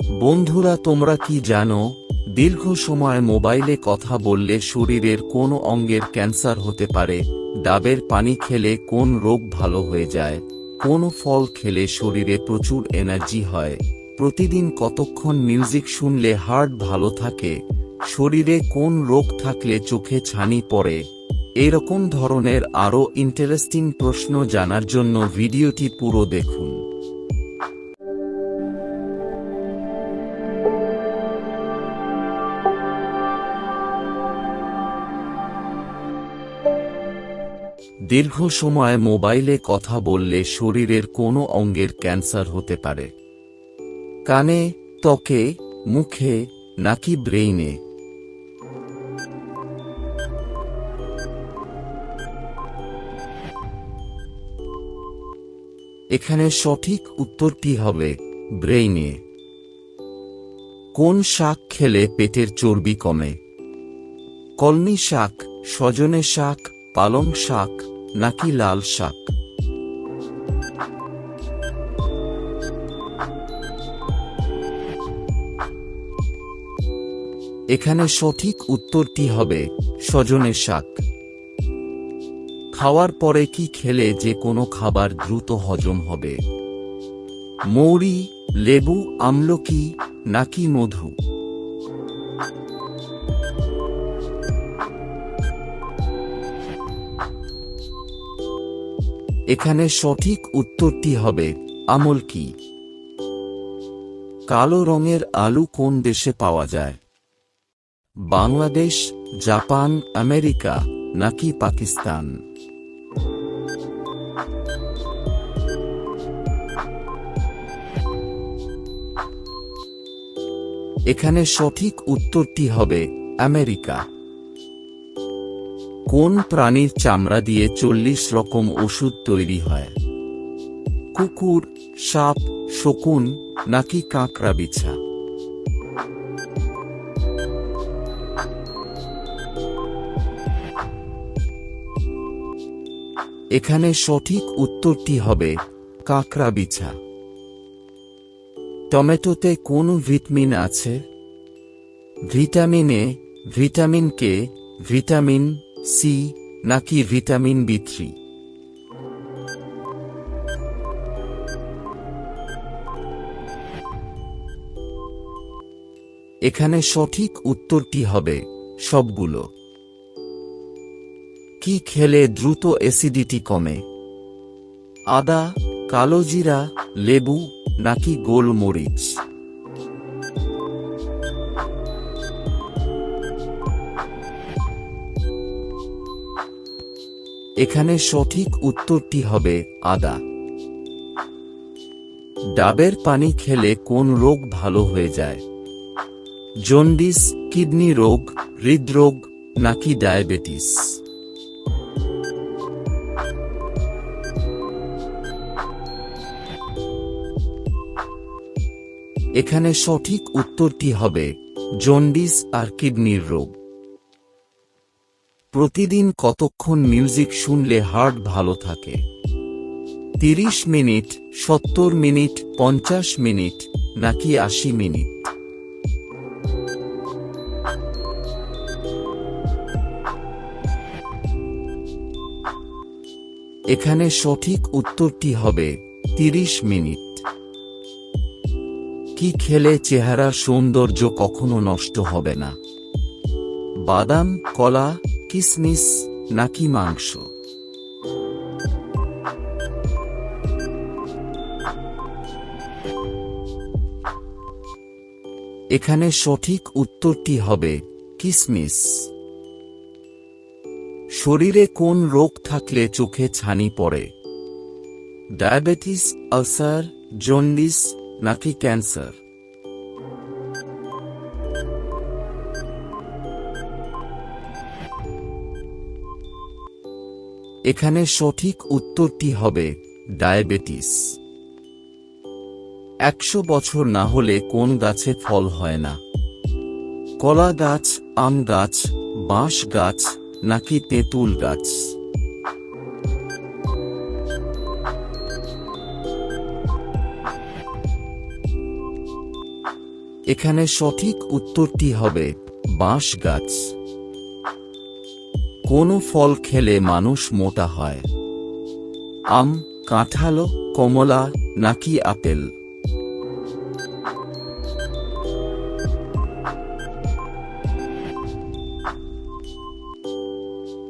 বন্ধুরা, তোমরা কি জানো, দীর্ঘ সময় মোবাইলে কথা বললে শরীরের কোন অঙ্গের ক্যান্সার হতে পারে? ডাবের পানি খেলে কোন রোগ ভালো হয়ে যায়? কোন ফল খেলে শরীরে প্রচুর এনার্জি হয়? প্রতিদিন কতক্ষণ মিউজিক শুনলে হার্ট ভালো থাকে? শরীরে কোন রোগ থাকলে চোখে ছানি পড়ে? এরকম ধরনের আরও ইন্টারেস্টিং প্রশ্ন জানার জন্য ভিডিওটি পুরো দেখুন। দীর্ঘ সময় মোবাইলে কথা বললে শরীরের কোন অঙ্গের ক্যান্সার হতে পারে? কানে, ত্বকে, মুখে নাকি ব্রেইনে? এখানে সঠিক উত্তরটি হবে ব্রেইনে। কোন শাক খেলে পেটের চর্বি কমে? কলমি শাক, সজনে শাক, পালং শাক নাকি লাল শাক? এখানে সঠিক উত্তরটি হবে সজনে শাক। খাওয়ার পরে কি খেলে যে কোনো খাবার দ্রুত হজম হবে? মৌরি, লেবু, আমলকি নাকি মধু? এখানে সঠিক উত্তরটি হবে আমলকি। কালো রঙের আলু কোন দেশে পাওয়া যায়? বাংলাদেশ, জাপান, আমেরিকা নাকি পাকিস্তান? এখানে সঠিক উত্তরটি হবে আমেরিকা। কোন প্রাণীর চামড়া দিয়ে 40 রকম ওষুধ তৈরি হয়? কুকুর, সাপ, শকুন নাকি কাঁকড়া বিছা? এখানে সঠিক উত্তরটি হবে কাঁকড়া বিছা। টমেটোতে কোন ভিটামিন আছে? Vitamin A, vitamin K, vitamin C নাকি ভিটামিন বি3? এখানে সঠিক উত্তরটি হবে সবগুলো। কি খেলে দ্রুত অ্যাসিডিটি কমে? আদা, কালোজিরা, লেবু নাকি গোলমরিচ? এখানে সঠিক উত্তরটি হবে আদা। ডাবের পানি খেলে কোন রোগ ভালো হয়ে যায়? জন্ডিস, কিডনি রোগ, হৃদরোগ নাকি ডায়াবেটিস? এখানে সঠিক উত্তরটি হবে জন্ডিস আর কিডনির রোগ। প্রতিদিন কতক্ষণ মিউজিক শুনলে হার্ট ভালো থাকে? 30 মিনিট, 70 মিনিট, 50 মিনিট নাকি 80 মিনিট? এখানে সঠিক উত্তরটি হবে 30 মিনিট। কি খেলে চেহারার সৌন্দর্য কখনো নষ্ট হবে না? বাদাম, কলা, কিশমিশ নাকি মাংস? এখানে সঠিক উত্তরটি হবে কিশমিশ। শরীরে কোন রোগ থাকলে চোখে ছানি পড়ে? ডায়াবেটিস, আলসার, জন্ডিস নাকি ক্যান্সার? এখানে সঠিক উত্তরটি হবে ডায়াবেটিস। 100 বছর না হলে কোন গাছে ফল হয় না? কলা গাছ, আম গাছ, বাঁশ গাছ নাকি তেঁতুল গাছ? এখানে সঠিক উত্তরটি হবে বাঁশ গাছ। কোন ফল খেলে মানুষ মোটা হয়? আম, কাঁঠাল, কমলা নাকি আপেল?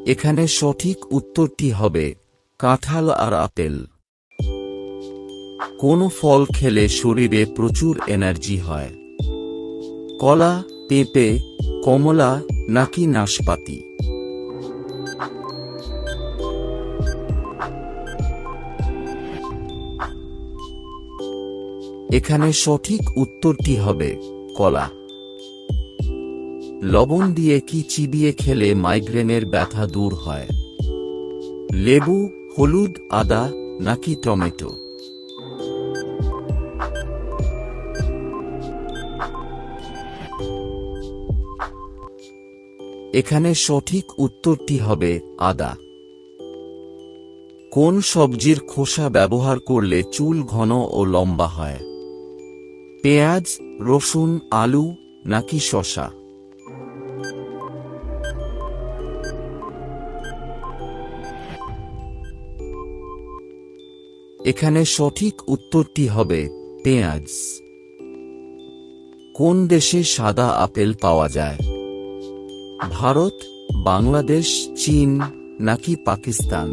এখানে সঠিক উত্তরটি হবে কাঁঠাল আর আপেল। কোন ফল খেলে শরীরে প্রচুর এনার্জি হয়? কলা, পেঁপে, কমলা নাকি নাশপাতি? এখানে সঠিক উত্তরটি হবে কলা। লবণ দিয়ে কি চিবিয়ে খেলে মাইগ্রেনের ব্যথা দূর হয়? লেবু, হলুদ, আদা নাকি টমেটো? এখানে সঠিক উত্তরটি হবে আদা। কোন সবজির খোসা ব্যবহার করলে চুল ঘন ও লম্বা হয়? পেঁয়াজ, রসুন, আলু নাকি শসা? এখানে সঠিক উত্তরটি হবে পেঁয়াজ। কোন দেশে সাদা আপেল পাওয়া যায়? ভারত, বাংলাদেশ, চীন নাকি পাকিস্তান?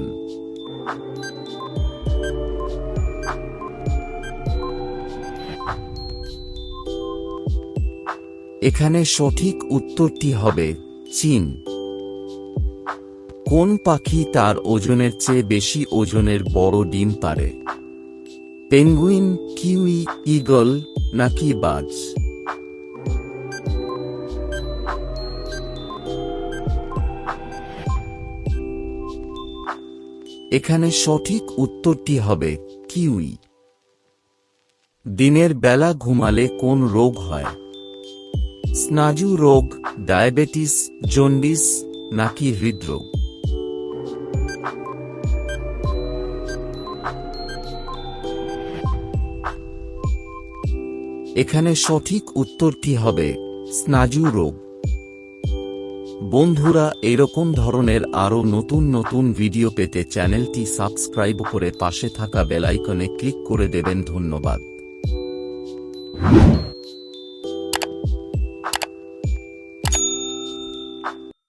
এখানে সঠিক উত্তরটি হবে চীন। কোন পাখি তার ওজনের চেয়ে বেশি ওজনের বড় ডিম পাড়ে? পেঙ্গুইন, কিউই, ঈগল নাকি বাজ? এখানে সঠিক উত্তরটি হবে কিউই। দিনের বেলা ঘুমালে কোন রোগ হয়? স্নায়ু রোগ, ডায়াবেটিস, জন্ডিস নাকি হৃদরোগ? এখানে সঠিক উত্তরটি হবে স্নায়ু রোগ। বন্ধুরা, এরকম ধরনের আরও নতুন নতুন ভিডিও পেতে চ্যানেলটি সাবস্ক্রাইব করে পাশে থাকা বেল আইকনে ক্লিক করে দেবেন। ধন্যবাদ।